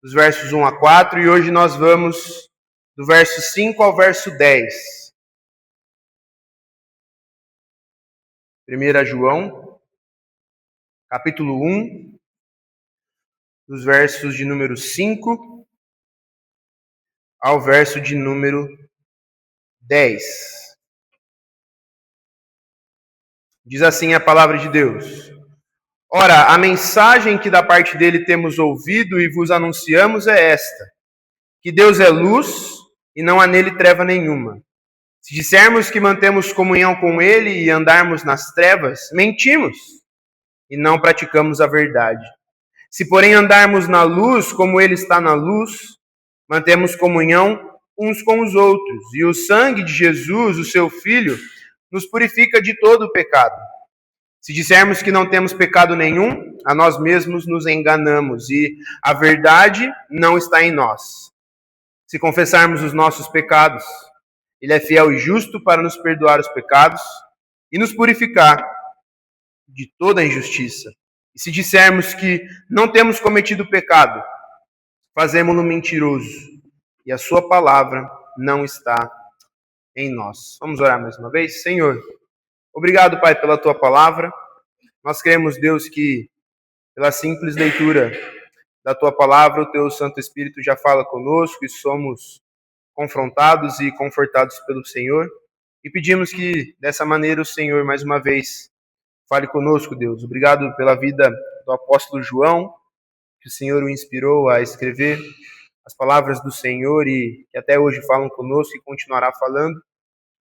dos versos 1 a 4, e hoje nós vamos do verso 5 ao verso 10. 1 João, capítulo 1, dos versos de número 5 ao verso de número 10. Diz assim a palavra de Deus: Ora, a mensagem que da parte dele temos ouvido e vos anunciamos é esta: que Deus é luz e não há nele treva nenhuma. Se dissermos que mantemos comunhão com ele e andarmos nas trevas, mentimos e não praticamos a verdade. Se, porém, andarmos na luz como ele está na luz, mantemos comunhão uns com os outros, e o sangue de Jesus, o seu Filho, nos purifica de todo o pecado. Se dissermos que não temos pecado nenhum, a nós mesmos nos enganamos, e a verdade não está em nós. Se confessarmos os nossos pecados, ele é fiel e justo para nos perdoar os pecados e nos purificar de toda a injustiça. E se dissermos que não temos cometido pecado, fazemo-lo mentiroso, e a sua palavra não está em nós. Vamos orar mais uma vez? Senhor, obrigado, Pai, pela tua palavra. Nós cremos, Deus, que pela simples leitura da tua palavra, o teu Santo Espírito já fala conosco e somos confrontados e confortados pelo Senhor. E pedimos que, dessa maneira, o Senhor, mais uma vez, fale conosco, Deus. Obrigado pela vida do apóstolo João, que o Senhor o inspirou a escrever as palavras do Senhor e que até hoje falam conosco e continuará falando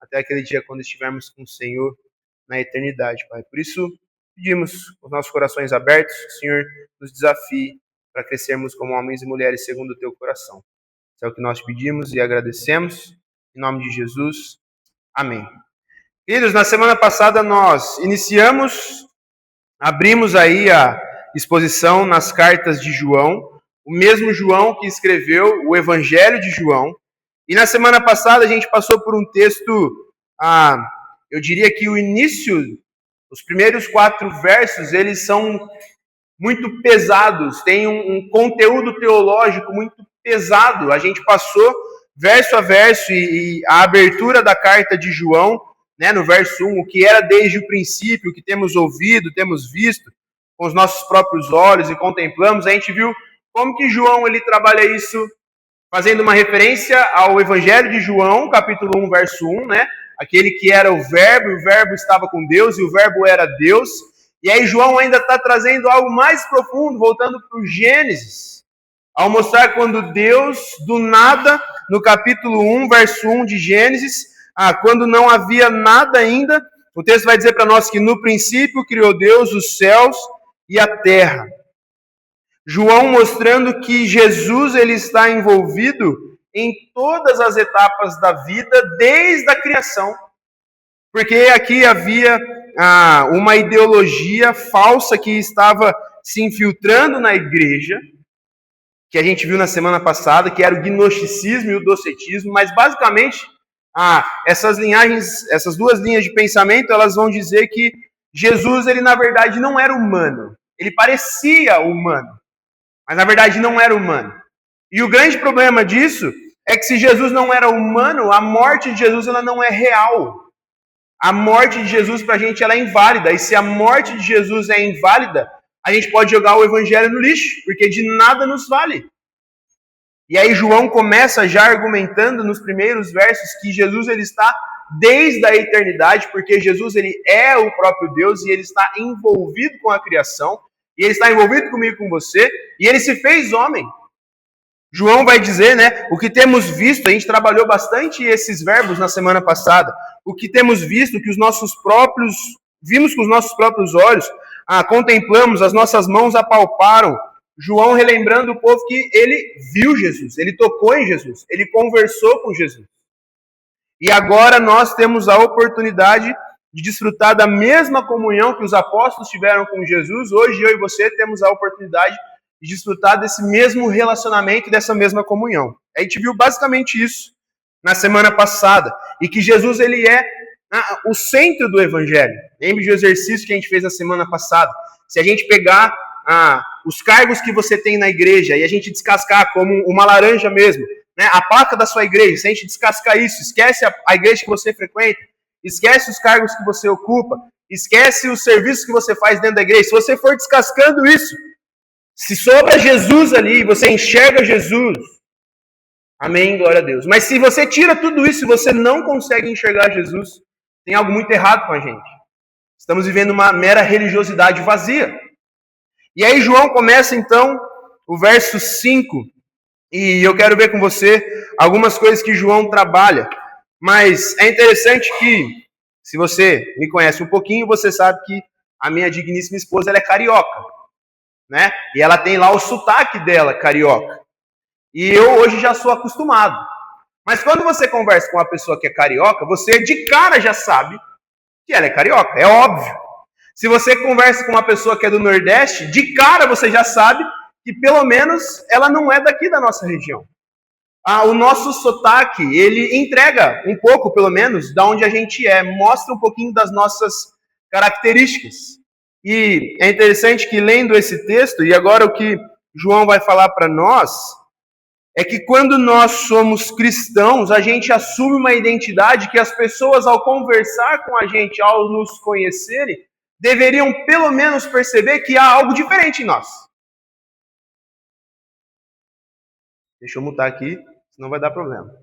até aquele dia quando estivermos com o Senhor na eternidade, Pai. Por isso, pedimos com os nossos corações abertos que o Senhor nos desafie para crescermos como homens e mulheres segundo o teu coração. Isso é o que nós pedimos e agradecemos. Em nome de Jesus. Amém. Queridos, na semana passada nós abrimos aí a exposição nas cartas de João, o mesmo João que escreveu o Evangelho de João. E na semana passada a gente passou por um texto, eu diria que o início, os primeiros 4 versos, eles são muito pesados, tem um conteúdo teológico muito pesado. A gente passou verso a verso e a abertura da carta de João, né, no verso 1, o que era desde o princípio, o que temos ouvido, temos visto com os nossos próprios olhos e contemplamos. A gente viu como que João ele trabalha isso fazendo uma referência ao Evangelho de João, capítulo 1, verso 1, né? Aquele que era o Verbo estava com Deus e o Verbo era Deus. E aí João ainda está trazendo algo mais profundo, voltando para o Gênesis, ao mostrar quando Deus, do nada, no capítulo 1, verso 1 de Gênesis, quando não havia nada ainda, o texto vai dizer para nós que no princípio criou Deus os céus e a terra. João mostrando que Jesus ele está envolvido em todas as etapas da vida, desde a criação. Porque aqui havia uma ideologia falsa que estava se infiltrando na igreja, que a gente viu na semana passada, que era o gnosticismo e o docetismo, mas basicamente essas 2 linhas de pensamento, elas vão dizer que Jesus, ele na verdade não era humano. Ele parecia humano, mas na verdade não era humano. E o grande problema disso é que se Jesus não era humano, a morte de Jesus ela não é real. A morte de Jesus pra gente ela é inválida. E se a morte de Jesus é inválida, a gente pode jogar o evangelho no lixo, porque de nada nos vale. E aí João começa já argumentando nos primeiros versos que Jesus ele está desde a eternidade, porque Jesus ele é o próprio Deus e ele está envolvido com a criação, e ele está envolvido comigo e com você, e ele se fez homem. João vai dizer, né, o que temos visto, a gente trabalhou bastante esses verbos na semana passada, o que temos visto, que vimos com os nossos próprios olhos, contemplamos, as nossas mãos apalparam. João relembrando o povo que ele viu Jesus, ele tocou em Jesus, ele conversou com Jesus. E agora nós temos a oportunidade de desfrutar da mesma comunhão que os apóstolos tiveram com Jesus. Hoje eu e você temos a oportunidade de desfrutar desse mesmo relacionamento e dessa mesma comunhão. A gente viu basicamente isso na semana passada. E que Jesus ele é o centro do Evangelho. Lembre do exercício que a gente fez na semana passada. Se a gente pegar os cargos que você tem na igreja e a gente descascar como uma laranja mesmo, né? A placa da sua igreja, se a gente descascar isso, esquece a igreja que você frequenta, esquece os cargos que você ocupa, esquece os serviços que você faz dentro da igreja. Se você for descascando isso, se sobra Jesus ali, você enxerga Jesus, amém, glória a Deus. Mas se você tira tudo isso e você não consegue enxergar Jesus, tem algo muito errado com a gente. Estamos vivendo uma mera religiosidade vazia. E aí João começa então o verso 5, e eu quero ver com você algumas coisas que João trabalha. Mas é interessante que, se você me conhece um pouquinho, você sabe que a minha digníssima esposa, ela é carioca, né? E ela tem lá o sotaque dela, carioca. E eu hoje já sou acostumado. Mas quando você conversa com uma pessoa que é carioca, você de cara já sabe que ela é carioca, é óbvio. Se você conversa com uma pessoa que é do Nordeste, de cara você já sabe que pelo menos ela não é daqui da nossa região. O nosso sotaque, ele entrega um pouco, pelo menos, de onde a gente é, mostra um pouquinho das nossas características. E é interessante que lendo esse texto, e agora o que João vai falar para nós, é que quando nós somos cristãos, a gente assume uma identidade que as pessoas, ao conversar com a gente, ao nos conhecerem, deveriam pelo menos perceber que há algo diferente em nós. Deixa eu mutar aqui, senão vai dar problema.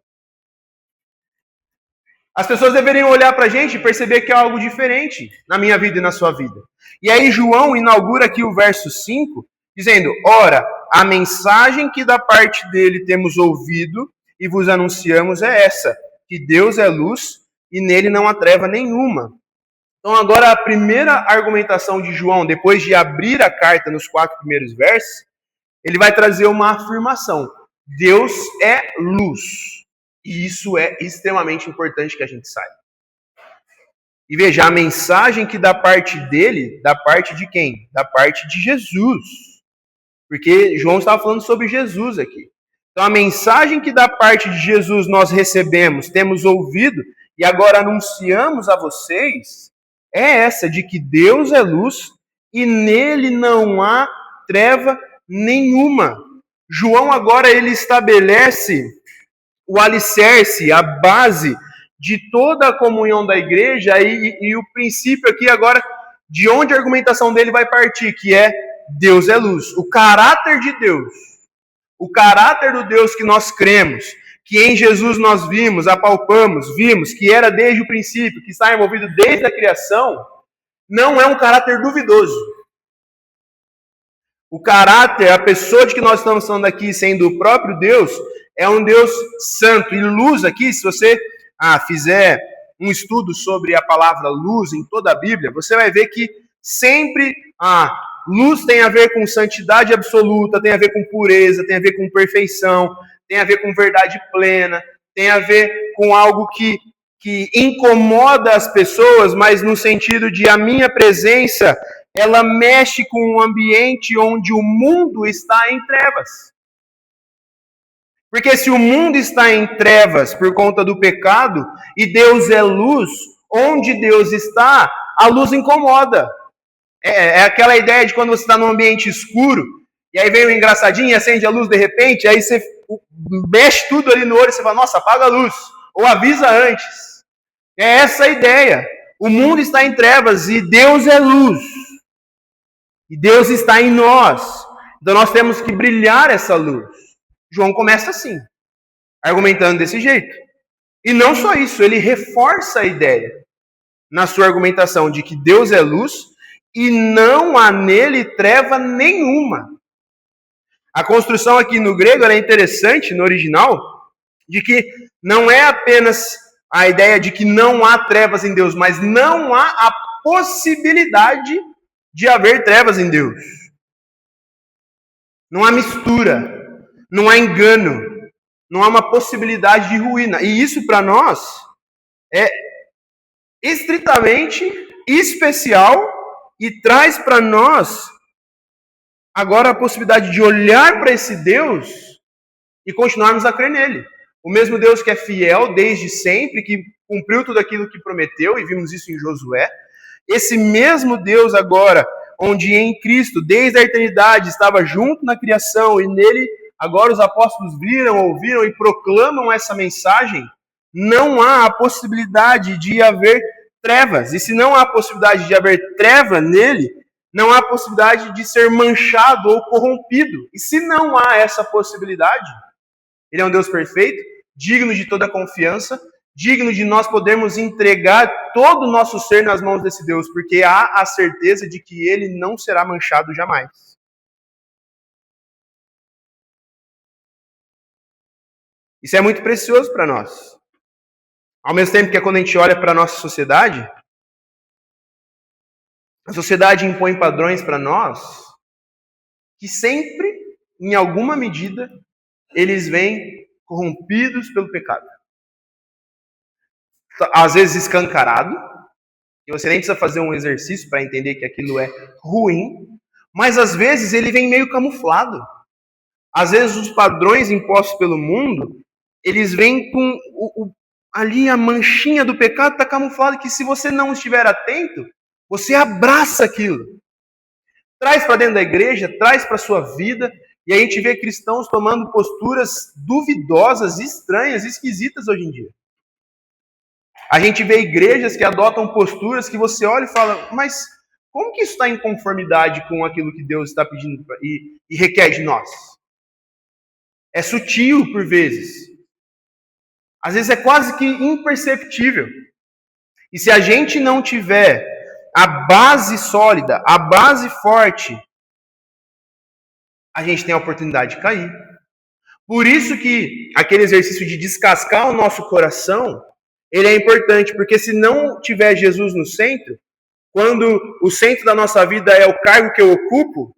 As pessoas deveriam olhar para a gente e perceber que há algo diferente na minha vida e na sua vida. E aí João inaugura aqui o verso 5, dizendo: ora, a mensagem que da parte dele temos ouvido e vos anunciamos é essa, que Deus é luz e nele não há treva nenhuma. Então agora a primeira argumentação de João, depois de abrir a carta nos 4 primeiros versos, ele vai trazer uma afirmação. Deus é luz. E isso é extremamente importante que a gente saiba. E veja, a mensagem que da parte dele, da parte de quem? Da parte de Jesus. Porque João estava falando sobre Jesus aqui. Então a mensagem que da parte de Jesus nós recebemos, temos ouvido e agora anunciamos a vocês, é essa de que Deus é luz e nele não há treva nenhuma. João agora ele estabelece o alicerce, a base de toda a comunhão da igreja e o princípio aqui agora de onde a argumentação dele vai partir, que é Deus é luz. O caráter de Deus, o caráter do Deus que nós cremos, que em Jesus nós vimos, apalpamos, vimos, que era desde o princípio, que está envolvido desde a criação, não é um caráter duvidoso. O caráter, a pessoa de que nós estamos falando aqui, sendo o próprio Deus, é um Deus santo. E luz aqui, se você fizer um estudo sobre a palavra luz em toda a Bíblia, você vai ver que sempre luz tem a ver com santidade absoluta, tem a ver com pureza, tem a ver com perfeição, tem a ver com verdade plena, tem a ver com algo que incomoda as pessoas, mas no sentido de a minha presença, ela mexe com um ambiente onde o mundo está em trevas. Porque se o mundo está em trevas por conta do pecado, e Deus é luz, onde Deus está, a luz incomoda. É aquela ideia de quando você está num ambiente escuro, e aí vem um engraçadinho e acende a luz de repente, aí você mexe tudo ali no olho e você fala, nossa, apaga a luz, ou avisa antes. É essa a ideia. O mundo está em trevas e Deus é luz. E Deus está em nós. Então nós temos que brilhar essa luz. João começa assim, argumentando desse jeito. E não só isso, ele reforça a ideia na sua argumentação de que Deus é luz e não há nele treva nenhuma. A construção aqui no grego é interessante, no original, de que não é apenas a ideia de que não há trevas em Deus, mas não há a possibilidade de haver trevas em Deus. Não há mistura, não há engano, não há uma possibilidade de ruína. E isso para nós é estritamente especial e traz para nós agora a possibilidade de olhar para esse Deus e continuarmos a crer nele. O mesmo Deus que é fiel desde sempre, que cumpriu tudo aquilo que prometeu, e vimos isso em Josué. Esse mesmo Deus agora, onde em Cristo, desde a eternidade, estava junto na criação e nele agora os apóstolos viram, ouviram e proclamam essa mensagem, não há a possibilidade de haver trevas. E se não há a possibilidade de haver treva nele, não há a possibilidade de ser manchado ou corrompido. E se não há essa possibilidade, ele é um Deus perfeito, digno de toda confiança, digno de nós podermos entregar todo o nosso ser nas mãos desse Deus, porque há a certeza de que ele não será manchado jamais. Isso é muito precioso para nós. Ao mesmo tempo que quando a gente olha para a nossa sociedade, a sociedade impõe padrões para nós que sempre, em alguma medida, eles vêm corrompidos pelo pecado. Às vezes escancarado, e você nem precisa fazer um exercício para entender que aquilo é ruim, mas às vezes ele vem meio camuflado. Às vezes os padrões impostos pelo mundo, eles vêm com ali a manchinha do pecado está camuflada, que se você não estiver atento, você abraça aquilo. Traz para dentro da igreja, traz para a sua vida, e a gente vê cristãos tomando posturas duvidosas, estranhas, esquisitas hoje em dia. A gente vê igrejas que adotam posturas que você olha e fala, mas como que isso está em conformidade com aquilo que Deus está pedindo e requer de nós? É sutil por vezes. Às vezes é quase que imperceptível. E se a gente não tiver a base sólida, a base forte, a gente tem a oportunidade de cair. Por isso que aquele exercício de descascar o nosso coração, ele é importante, porque se não tiver Jesus no centro, quando o centro da nossa vida é o cargo que eu ocupo,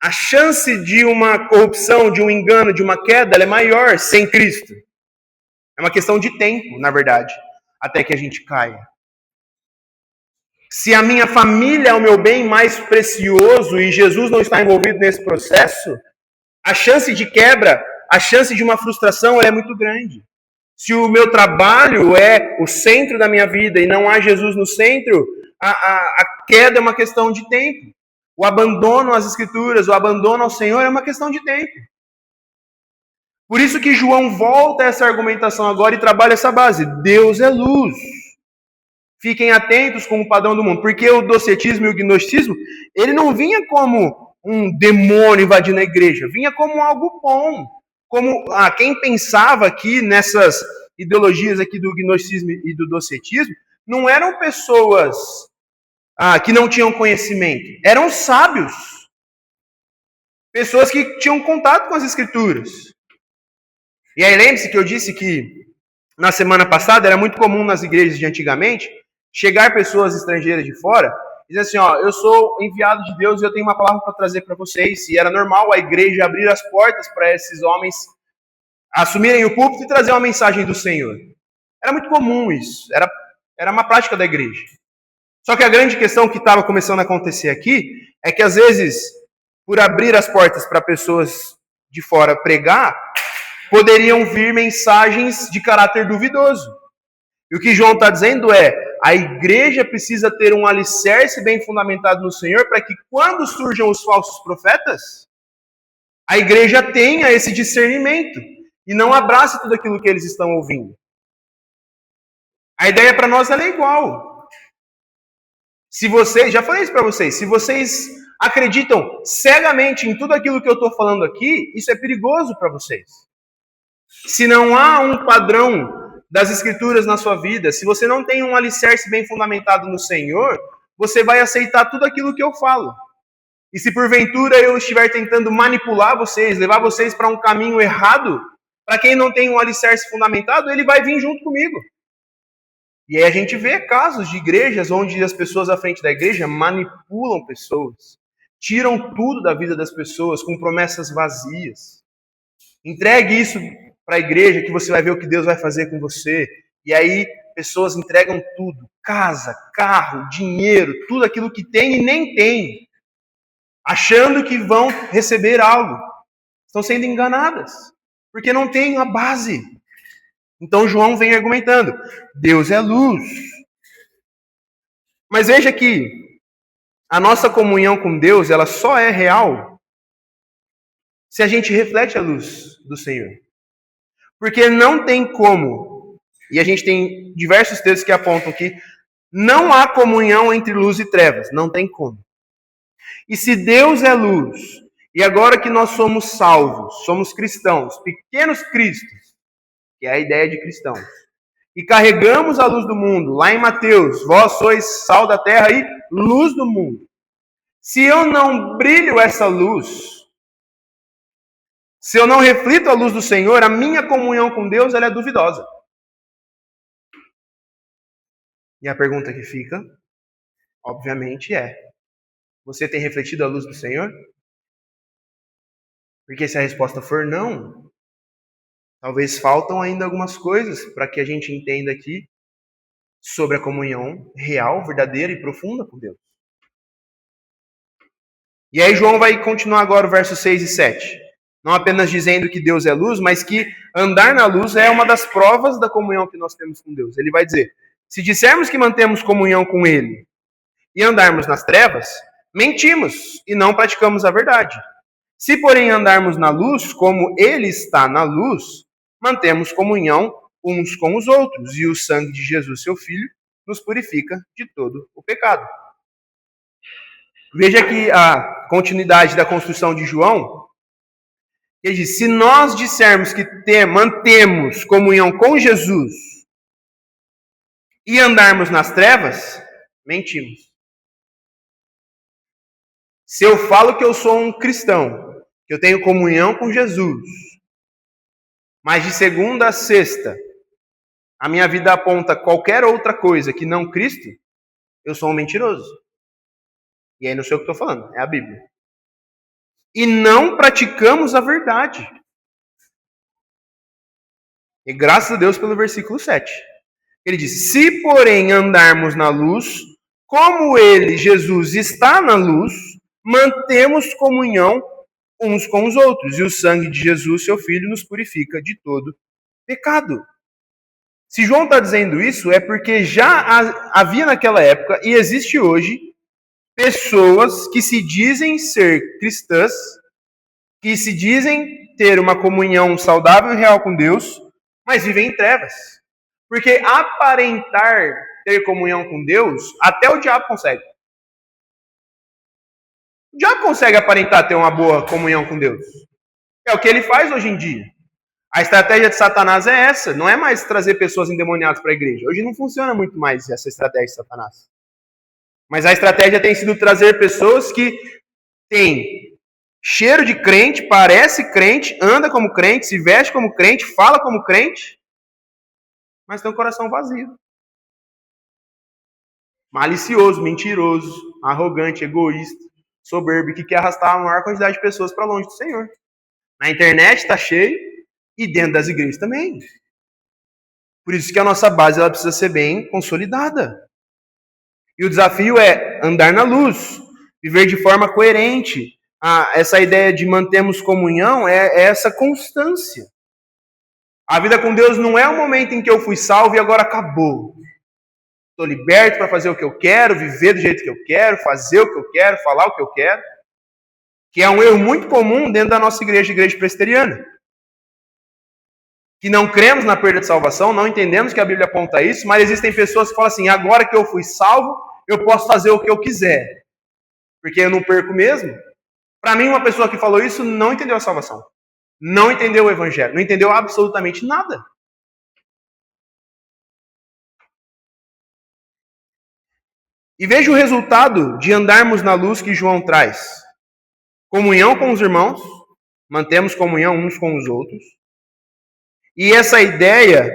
a chance de uma corrupção, de um engano, de uma queda, ela é maior sem Cristo. É uma questão de tempo, na verdade, até que a gente caia. Se a minha família é o meu bem mais precioso e Jesus não está envolvido nesse processo, a chance de quebra, a chance de uma frustração é muito grande. Se o meu trabalho é o centro da minha vida e não há Jesus no centro, a queda é uma questão de tempo. O abandono às Escrituras, o abandono ao Senhor é uma questão de tempo. Por isso que João volta a essa argumentação agora e trabalha essa base. Deus é luz. Fiquem atentos com o padrão do mundo, porque o docetismo e o gnosticismo, ele não vinha como um demônio invadindo a igreja, vinha como algo bom. Como quem pensava aqui nessas ideologias aqui do gnosticismo e do docetismo, não eram pessoas que não tinham conhecimento, eram sábios. Pessoas que tinham contato com as escrituras. E aí lembre-se que eu disse que na semana passada era muito comum nas igrejas de antigamente chegar pessoas estrangeiras de fora e dizer assim, eu sou enviado de Deus e eu tenho uma palavra para trazer para vocês. E era normal a igreja abrir as portas para esses homens assumirem o púlpito e trazer uma mensagem do Senhor. Era muito comum isso, era uma prática da igreja. Só que a grande questão que estava começando a acontecer aqui é que às vezes, por abrir as portas para pessoas de fora pregar, poderiam vir mensagens de caráter duvidoso. E o que João está dizendo a igreja precisa ter um alicerce bem fundamentado no Senhor para que quando surjam os falsos profetas, a igreja tenha esse discernimento e não abrace tudo aquilo que eles estão ouvindo. A ideia para nós é igual. Se vocês, já falei isso para vocês, se vocês acreditam cegamente em tudo aquilo que eu estou falando aqui, isso é perigoso para vocês. Se não há um padrão das escrituras na sua vida, se você não tem um alicerce bem fundamentado no Senhor, você vai aceitar tudo aquilo que eu falo. E se porventura eu estiver tentando manipular vocês, levar vocês para um caminho errado, para quem não tem um alicerce fundamentado, ele vai vir junto comigo. E aí a gente vê casos de igrejas onde as pessoas à frente da igreja manipulam pessoas, tiram tudo da vida das pessoas com promessas vazias. Entregue isso para a igreja que você vai ver o que Deus vai fazer com você. E aí pessoas entregam tudo, casa, carro, dinheiro, tudo aquilo que tem e nem tem, achando que vão receber algo. Estão sendo enganadas, porque não tem a base. Então João vem argumentando, Deus é luz. Mas veja que A nossa comunhão com Deus, ela só é real se a gente reflete a luz do Senhor. Porque não tem como, e a gente tem diversos textos que apontam que não há comunhão entre luz e trevas, não tem como. E se Deus é luz, e agora que nós somos salvos, somos cristãos, pequenos cristos, que é a ideia de cristãos, e carregamos a luz do mundo, lá em Mateus, vós sois sal da terra e luz do mundo. Se eu não brilho essa luz, se eu não reflito a luz do Senhor, a minha comunhão com Deus ela é duvidosa. E a pergunta que fica, obviamente, você tem refletido a luz do Senhor? Porque se a resposta for não, talvez faltam ainda algumas coisas para que a gente entenda aqui sobre a comunhão real, verdadeira e profunda com Deus. E aí João vai continuar agora o verso 6 e 7. Não apenas dizendo que Deus é luz, mas que andar na luz é uma das provas da comunhão que nós temos com Deus. Ele vai dizer, se dissermos que mantemos comunhão com Ele e andarmos nas trevas, mentimos e não praticamos a verdade. Se, porém, andarmos na luz, como Ele está na luz, mantemos comunhão uns com os outros, e o sangue de Jesus, seu Filho, nos purifica de todo o pecado. Veja aqui a continuidade da construção de João. Ele diz, se nós dissermos que mantemos comunhão com Jesus e andarmos nas trevas, mentimos. Se eu falo que eu sou um cristão, que eu tenho comunhão com Jesus, mas de segunda a sexta, a minha vida aponta qualquer outra coisa que não Cristo, eu sou um mentiroso. E aí não sei o que estou falando, é a Bíblia. E não praticamos a verdade. E graças a Deus pelo versículo 7. Ele diz, se porém andarmos na luz, como Ele, Jesus, está na luz, mantemos comunhão uns com os outros. E o sangue de Jesus, seu Filho, nos purifica de todo pecado. Se João está dizendo isso, é porque já havia naquela época, e existe hoje, pessoas que se dizem ser cristãs, que se dizem ter uma comunhão saudável e real com Deus, mas vivem em trevas. Porque aparentar ter comunhão com Deus, até o diabo consegue. O diabo consegue aparentar ter uma boa comunhão com Deus. É o que ele faz hoje em dia. A estratégia de Satanás é essa, não é mais trazer pessoas endemoniadas para a igreja. Hoje não funciona muito mais essa estratégia de Satanás. Mas a estratégia tem sido trazer pessoas que têm cheiro de crente, parece crente, anda como crente, se veste como crente, fala como crente, mas tem um coração vazio. Malicioso, mentiroso, arrogante, egoísta, soberbo, que quer arrastar a maior quantidade de pessoas para longe do Senhor. Na internet está cheio e dentro das igrejas também. Por isso que a nossa base ela precisa ser bem consolidada. E o desafio é andar na luz, viver de forma coerente. Essa ideia de mantermos comunhão é essa constância. A vida com Deus não é o momento em que eu fui salvo e agora acabou. Estou liberto para fazer o que eu quero, viver do jeito que eu quero, fazer o que eu quero, falar o que eu quero. Que é um erro muito comum dentro da nossa igreja presbiteriana. Que não cremos na perda de salvação, não entendemos que a Bíblia aponta isso, mas existem pessoas que falam assim, agora que eu fui salvo, eu posso fazer o que eu quiser. Porque eu não perco mesmo. Para mim, uma pessoa que falou isso não entendeu a salvação. Não entendeu o evangelho. Não entendeu absolutamente nada. E veja o resultado de andarmos na luz que João traz. Comunhão com os irmãos. Mantemos comunhão uns com os outros. E essa ideia,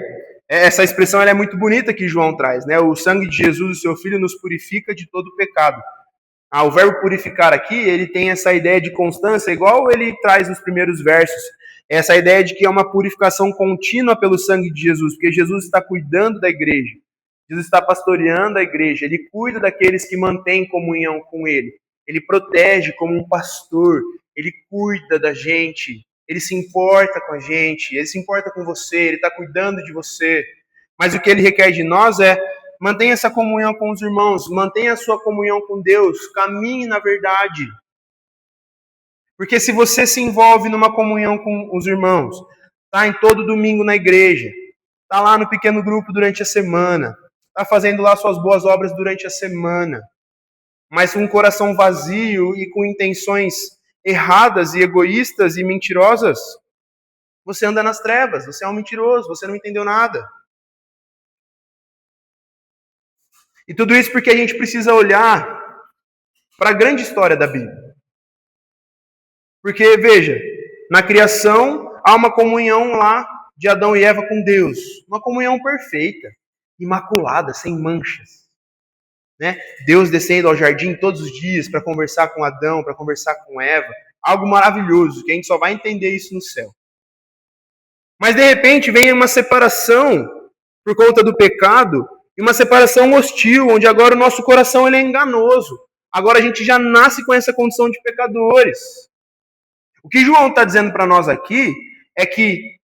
essa expressão ela é muito bonita que João traz. Né? O sangue de Jesus, o seu Filho, nos purifica de todo pecado. O verbo purificar aqui, ele tem essa ideia de constância, igual ele traz nos primeiros versos. Essa ideia de que é uma purificação contínua pelo sangue de Jesus, porque Jesus está cuidando da igreja. Jesus está pastoreando a igreja. Ele cuida daqueles que mantêm comunhão com ele. Ele protege como um pastor. Ele cuida da gente. Ele se importa com a gente. Ele se importa com você. Ele está cuidando de você. Mas o que ele requer de nós é mantenha essa comunhão com os irmãos, mantenha a sua comunhão com Deus, caminhe na verdade. Porque se você se envolve numa comunhão com os irmãos, está em todo domingo na igreja, está lá no pequeno grupo durante a semana, está fazendo lá suas boas obras durante a semana, mas com um coração vazio e com intenções erradas e egoístas e mentirosas, você anda nas trevas, você é um mentiroso, você não entendeu nada. E tudo isso porque a gente precisa olhar para a grande história da Bíblia. Porque, veja, na criação há uma comunhão lá de Adão e Eva com Deus. Uma comunhão perfeita, imaculada, sem manchas. Né? Deus descendo ao jardim todos os dias para conversar com Adão, para conversar com Eva. Algo maravilhoso, que a gente só vai entender isso no céu. Mas, de repente, vem uma separação por conta do pecado, e uma separação hostil, onde agora o nosso coração ele é enganoso. Agora a gente já nasce com essa condição de pecadores. O que João está dizendo para nós aqui é que,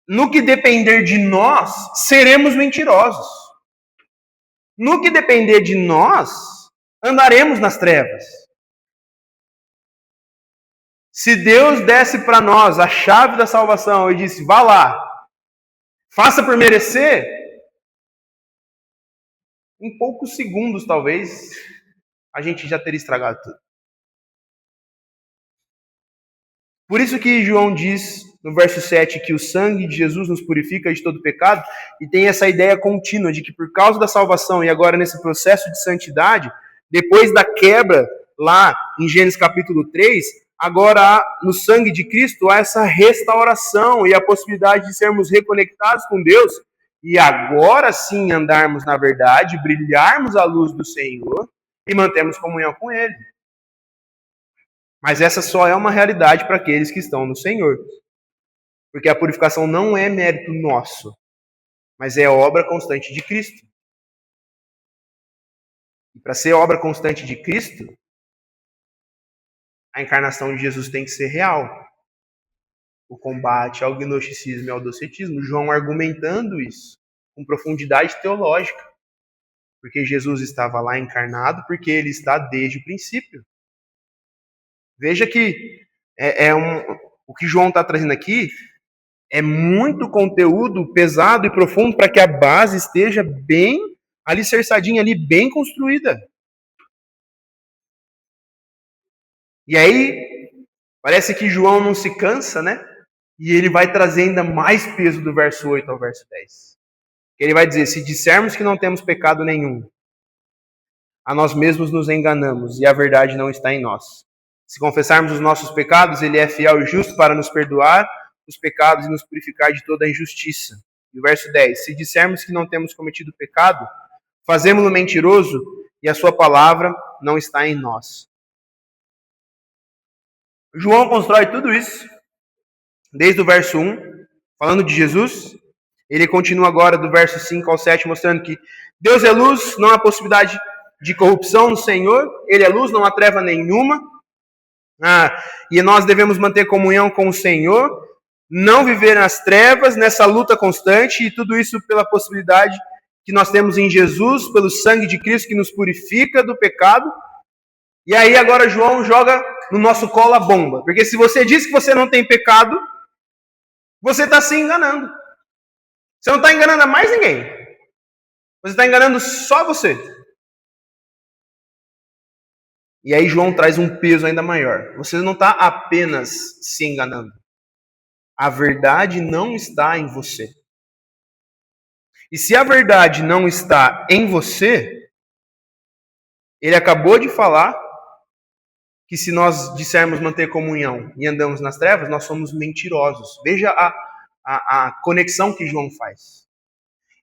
no que depender de nós, seremos mentirosos. No que depender de nós, andaremos nas trevas. Se Deus desse para nós a chave da salvação e disse, vá lá, faça por merecer, em poucos segundos, talvez, a gente já teria estragado tudo. Por isso que João diz, no verso 7, que o sangue de Jesus nos purifica de todo pecado, e tem essa ideia contínua de que por causa da salvação e agora nesse processo de santidade, depois da quebra lá em Gênesis capítulo 3, agora no sangue de Cristo há essa restauração e a possibilidade de sermos reconectados com Deus e agora sim andarmos na verdade, brilharmos a luz do Senhor e mantermos comunhão com Ele. Mas essa só é uma realidade para aqueles que estão no Senhor. Porque a purificação não é mérito nosso, mas é obra constante de Cristo. E para ser obra constante de Cristo, a encarnação de Jesus tem que ser real. O combate ao gnosticismo e ao docetismo, João argumentando isso com profundidade teológica. Porque Jesus estava lá encarnado, porque ele está desde o princípio. Veja que o que João está trazendo aqui é muito conteúdo pesado e profundo para que a base esteja bem alicerçadinha ali, bem construída. E aí, parece que João não se cansa, né? E ele vai trazer ainda mais peso do verso 8 ao verso 10. Ele vai dizer, se dissermos que não temos pecado nenhum, a nós mesmos nos enganamos e a verdade não está em nós. Se confessarmos os nossos pecados, ele é fiel e justo para nos perdoar os pecados e nos purificar de toda a injustiça. E o verso 10, se dissermos que não temos cometido pecado, fazemo-lo mentiroso e a sua palavra não está em nós. João constrói tudo isso, desde o verso 1, falando de Jesus. Ele continua agora do verso 5 ao 7, mostrando que Deus é luz, não há possibilidade de corrupção no Senhor, ele é luz, não há treva nenhuma. E nós devemos manter comunhão com o Senhor, não viver nas trevas, nessa luta constante, e tudo isso pela possibilidade que nós temos em Jesus, pelo sangue de Cristo que nos purifica do pecado. E aí agora João joga no nosso colo a bomba, porque se você diz que você não tem pecado, você está se enganando. Você não está enganando a mais ninguém. Você está enganando só você. E aí João traz um peso ainda maior. Você não está apenas se enganando. A verdade não está em você. E se a verdade não está em você, ele acabou de falar que se nós dissermos manter comunhão e andamos nas trevas, nós somos mentirosos. Veja a conexão que João faz.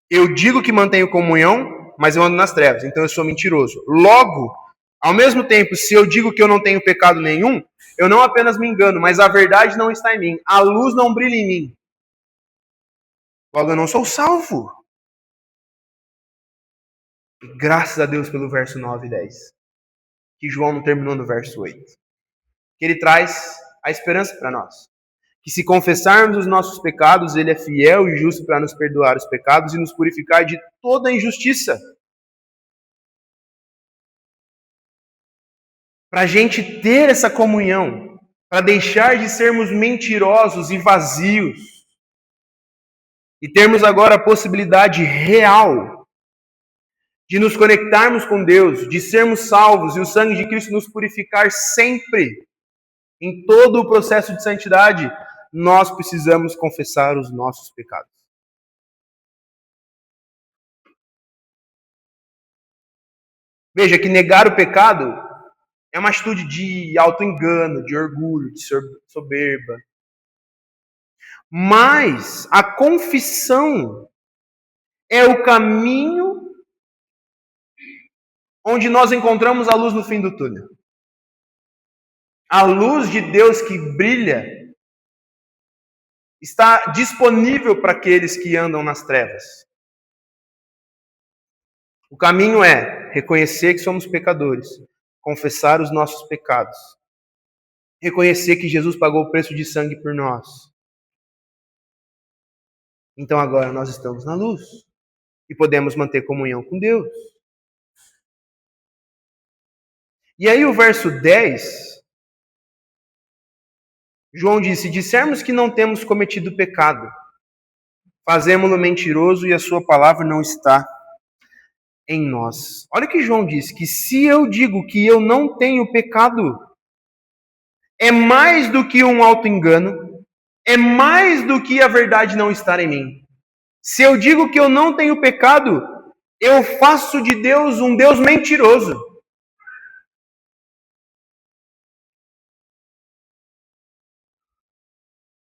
Eu digo que mantenho comunhão, mas eu ando nas trevas, então eu sou mentiroso. Logo, ao mesmo tempo, se eu digo que eu não tenho pecado nenhum, eu não apenas me engano, mas a verdade não está em mim. A luz não brilha em mim. Logo, eu não sou salvo. E graças a Deus pelo verso 9 e 10. Que João não terminou no verso 8. Que ele traz a esperança para nós. Que se confessarmos os nossos pecados, ele é fiel e justo para nos perdoar os pecados e nos purificar de toda injustiça. para a gente ter essa comunhão, para deixar de sermos mentirosos e vazios, e termos agora a possibilidade real de nos conectarmos com Deus, de sermos salvos e o sangue de Cristo nos purificar sempre, em todo o processo de santidade, nós precisamos confessar os nossos pecados. Veja que negar o pecado é uma atitude de auto-engano, de orgulho, de soberba. Mas a confissão é o caminho onde nós encontramos a luz no fim do túnel. A luz de Deus que brilha está disponível para aqueles que andam nas trevas. O caminho é reconhecer que somos pecadores, confessar os nossos pecados, reconhecer que Jesus pagou o preço de sangue por nós. Então agora nós estamos na luz e podemos manter comunhão com Deus. E aí o verso 10, João disse: dissermos que não temos cometido pecado, fazemo-lo mentiroso e a sua palavra não está em nós. Olha o que João disse, que se eu digo que eu não tenho pecado, é mais do que um auto-engano, é mais do que a verdade não estar em mim. Se eu digo que eu não tenho pecado, eu faço de Deus um Deus mentiroso.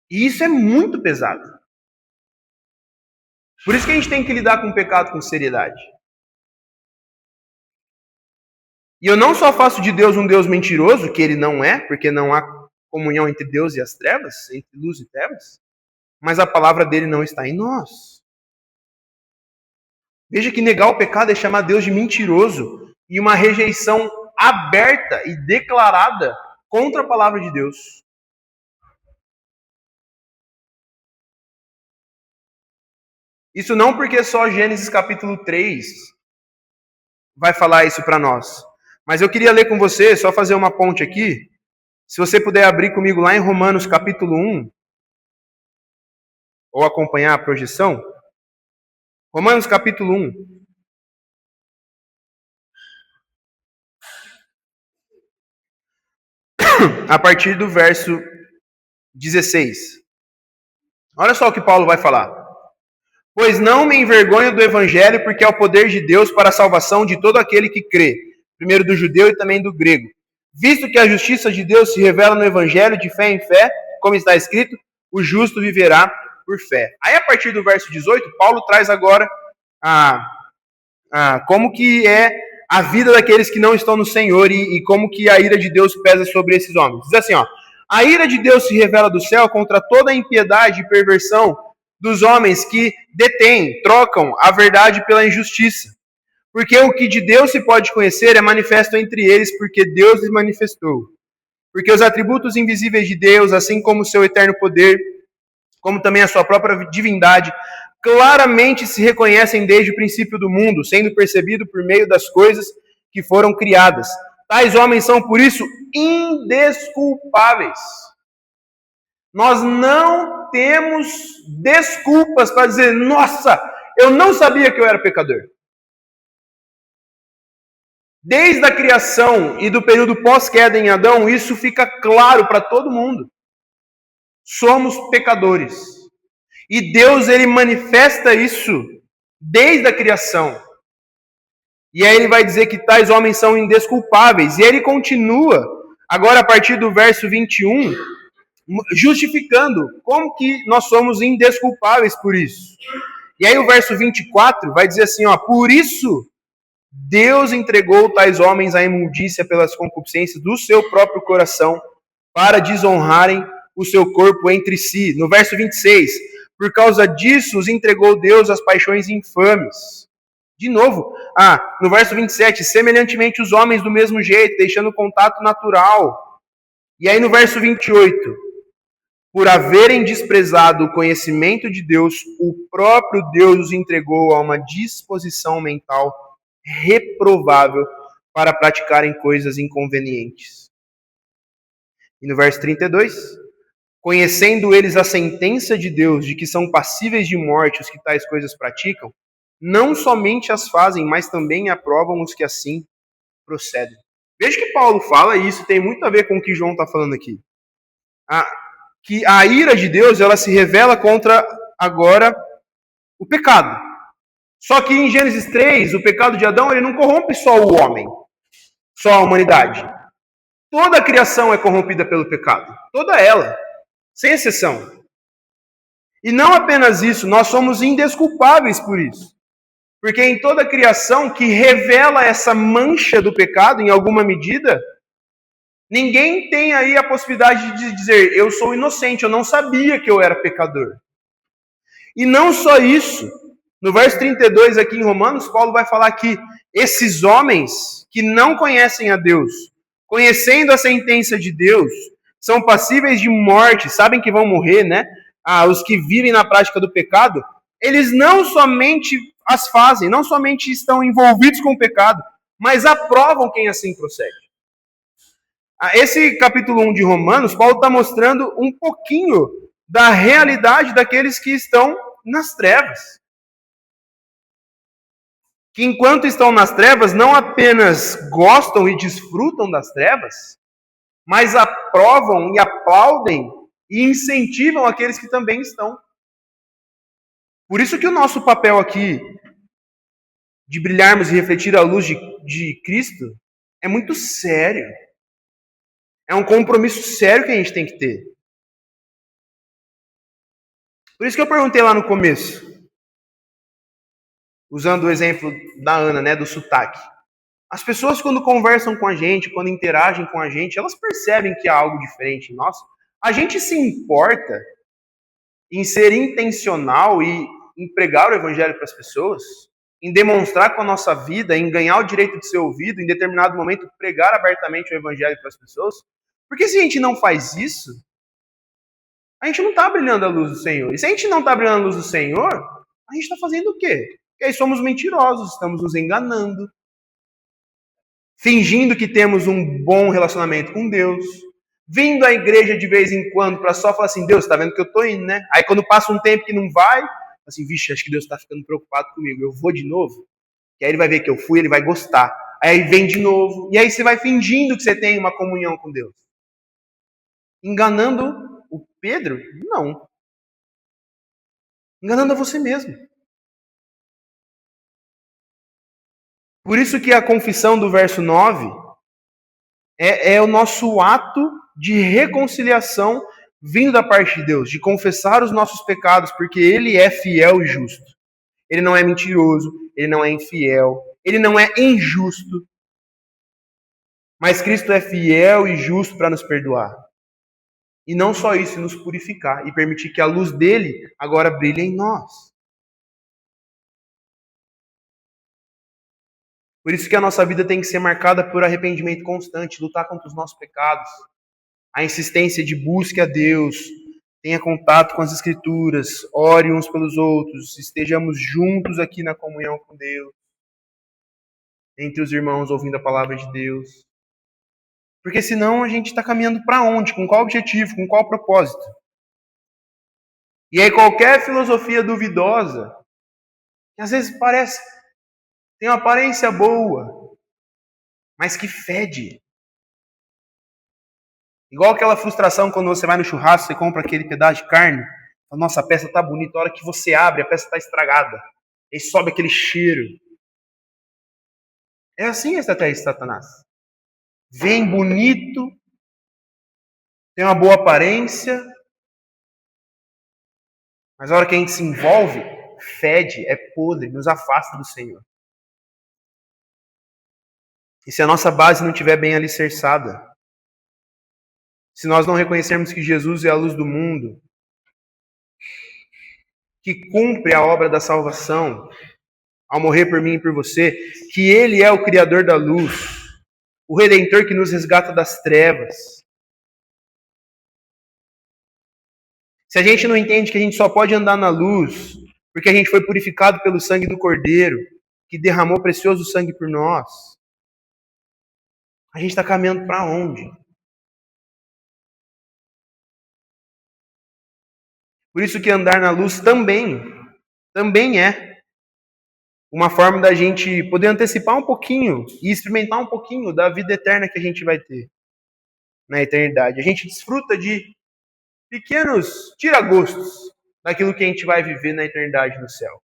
E isso é muito pesado. Por isso que a gente tem que lidar com o pecado com seriedade. E eu não só faço de Deus um Deus mentiroso, que ele não é, porque não há comunhão entre Deus e as trevas, entre luz e trevas, mas a palavra dele não está em nós. Veja que negar o pecado é chamar Deus de mentiroso e uma rejeição aberta e declarada contra a palavra de Deus. Isso não porque só Gênesis capítulo 3 vai falar isso para nós. Mas eu queria ler com você, só fazer uma ponte aqui. Se você puder abrir comigo lá em Romanos capítulo 1, ou acompanhar a projeção. Romanos capítulo 1. A partir do verso 16. Olha só o que Paulo vai falar. Pois não me envergonho do evangelho, porque é o poder de Deus para a salvação de todo aquele que crê, primeiro do judeu e também do grego. Visto que a justiça de Deus se revela no evangelho de fé em fé, como está escrito, o justo viverá por fé. Aí a partir do verso 18, Paulo traz agora como que é a vida daqueles que não estão no Senhor e como que a ira de Deus pesa sobre esses homens. Diz assim, a ira de Deus se revela do céu contra toda a impiedade e perversão dos homens que detêm, trocam a verdade pela injustiça. Porque o que de Deus se pode conhecer é manifesto entre eles, porque Deus lhes manifestou. Porque os atributos invisíveis de Deus, assim como o seu eterno poder, como também a sua própria divindade, claramente se reconhecem desde o princípio do mundo, sendo percebido por meio das coisas que foram criadas. Tais homens são, por isso, indesculpáveis. Nós não temos desculpas para dizer, nossa, eu não sabia que eu era pecador. Desde a criação e do período pós-queda em Adão, isso fica claro para todo mundo. Somos pecadores. E Deus, ele manifesta isso desde a criação. E aí ele vai dizer que tais homens são indesculpáveis. E ele continua, agora a partir do verso 21, justificando como que nós somos indesculpáveis por isso. E aí o verso 24 vai dizer assim, por isso Deus entregou tais homens à imundícia pelas concupiscências do seu próprio coração, para desonrarem o seu corpo entre si. No verso 26, por causa disso os entregou Deus às paixões infames. De novo, no verso 27, semelhantemente os homens do mesmo jeito, deixando o contato natural. E aí no verso 28, por haverem desprezado o conhecimento de Deus, o próprio Deus os entregou a uma disposição mental reprovável para praticarem coisas inconvenientes. E no verso 32, conhecendo eles a sentença de Deus, de que são passíveis de morte os que tais coisas praticam, não somente as fazem, mas também aprovam os que assim procedem. Veja que Paulo fala, e isso tem muito a ver com o que João está falando aqui. Que a ira de Deus, ela se revela contra, agora, o pecado. Só que em Gênesis 3, o pecado de Adão, ele não corrompe só o homem, só a humanidade. Toda a criação é corrompida pelo pecado. Toda ela, sem exceção. E não apenas isso, nós somos indesculpáveis por isso. Porque em toda a criação que revela essa mancha do pecado, em alguma medida, ninguém tem aí a possibilidade de dizer, eu sou inocente, eu não sabia que eu era pecador. E não só isso, no verso 32 aqui em Romanos, Paulo vai falar que esses homens que não conhecem a Deus, conhecendo a sentença de Deus, são passíveis de morte, sabem que vão morrer, né? Os que vivem na prática do pecado, eles não somente as fazem, não somente estão envolvidos com o pecado, mas aprovam quem assim procede. Esse capítulo 1 de Romanos, Paulo está mostrando um pouquinho da realidade daqueles que estão nas trevas. Que enquanto estão nas trevas, não apenas gostam e desfrutam das trevas, mas aprovam e aplaudem e incentivam aqueles que também estão. Por isso que o nosso papel aqui, de brilharmos e refletir a luz de Cristo, é muito sério. É um compromisso sério que a gente tem que ter. Por isso que eu perguntei lá no começo, usando o exemplo da Ana, né, do sotaque. As pessoas, quando conversam com a gente, quando interagem com a gente, elas percebem que há algo diferente em nós. A gente se importa em ser intencional e em pregar o evangelho para as pessoas, em demonstrar com a nossa vida, em ganhar o direito de ser ouvido, em determinado momento pregar abertamente o evangelho para as pessoas. Porque se a gente não faz isso, a gente não está brilhando a luz do Senhor. E se a gente não está brilhando a luz do Senhor, a gente está fazendo o quê? Porque aí somos mentirosos, estamos nos enganando, fingindo que temos um bom relacionamento com Deus, vindo à igreja de vez em quando para só falar assim, Deus, está vendo que eu estou indo, né? Aí quando passa um tempo que não vai, assim, vixe, acho que Deus está ficando preocupado comigo, eu vou de novo? E aí ele vai ver que eu fui, ele vai gostar. Aí vem de novo, e aí você vai fingindo que você tem uma comunhão com Deus. Enganando o Pedro? Não. Enganando a você mesmo. Por isso que a confissão do verso 9 é o nosso ato de reconciliação vindo da parte de Deus, de confessar os nossos pecados, porque Ele é fiel e justo. Ele não é mentiroso, Ele não é infiel, Ele não é injusto. Mas Cristo é fiel e justo para nos perdoar. E não só isso, nos purificar e permitir que a luz dele agora brilhe em nós. Por isso que a nossa vida tem que ser marcada por arrependimento constante, lutar contra os nossos pecados, a insistência de busca a Deus, tenha contato com as Escrituras, ore uns pelos outros, estejamos juntos aqui na comunhão com Deus, entre os irmãos ouvindo a palavra de Deus. Porque senão a gente está caminhando para onde? Com qual objetivo? Com qual propósito? E aí qualquer filosofia duvidosa, que às vezes tem uma aparência boa, mas que fede. Igual aquela frustração quando você vai no churrasco, você compra aquele pedaço de carne, nossa, a peça tá bonita, a hora que você abre, a peça tá estragada. E sobe aquele cheiro. É assim a estratégia de Satanás. Vem bonito, tem uma boa aparência, mas a hora que a gente se envolve, fede, é podre, nos afasta do Senhor. E se a nossa base não estiver bem alicerçada, se nós não reconhecermos que Jesus é a luz do mundo, que cumpre a obra da salvação, ao morrer por mim e por você, que Ele é o Criador da luz, o Redentor que nos resgata das trevas. Se a gente não entende que a gente só pode andar na luz porque a gente foi purificado pelo sangue do Cordeiro, que derramou precioso sangue por nós, A gente está caminhando para onde? Por isso que andar na luz também é uma forma da gente poder antecipar um pouquinho e experimentar um pouquinho da vida eterna que a gente vai ter na eternidade. A gente desfruta de pequenos tiragostos daquilo que a gente vai viver na eternidade no céu.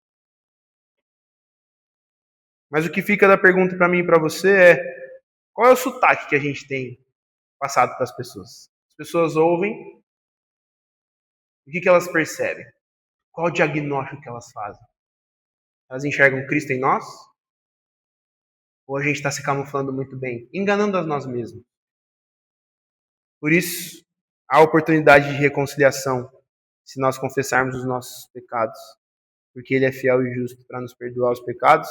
Mas o que fica da pergunta para mim e para você é: qual é o sotaque que a gente tem passado para as pessoas? As pessoas ouvem, o que elas percebem? Qual o diagnóstico que elas fazem? Elas enxergam Cristo em nós? Ou a gente está se camuflando muito bem, enganando a nós mesmos? Por isso, há oportunidade de reconciliação se nós confessarmos os nossos pecados, porque Ele é fiel e justo para nos perdoar os pecados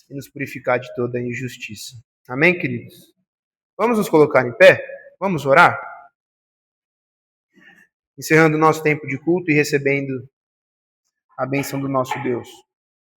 e nos purificar de toda a injustiça. Amém, queridos? Vamos nos colocar em pé? Vamos orar? Encerrando o nosso tempo de culto e recebendo a bênção do nosso Deus.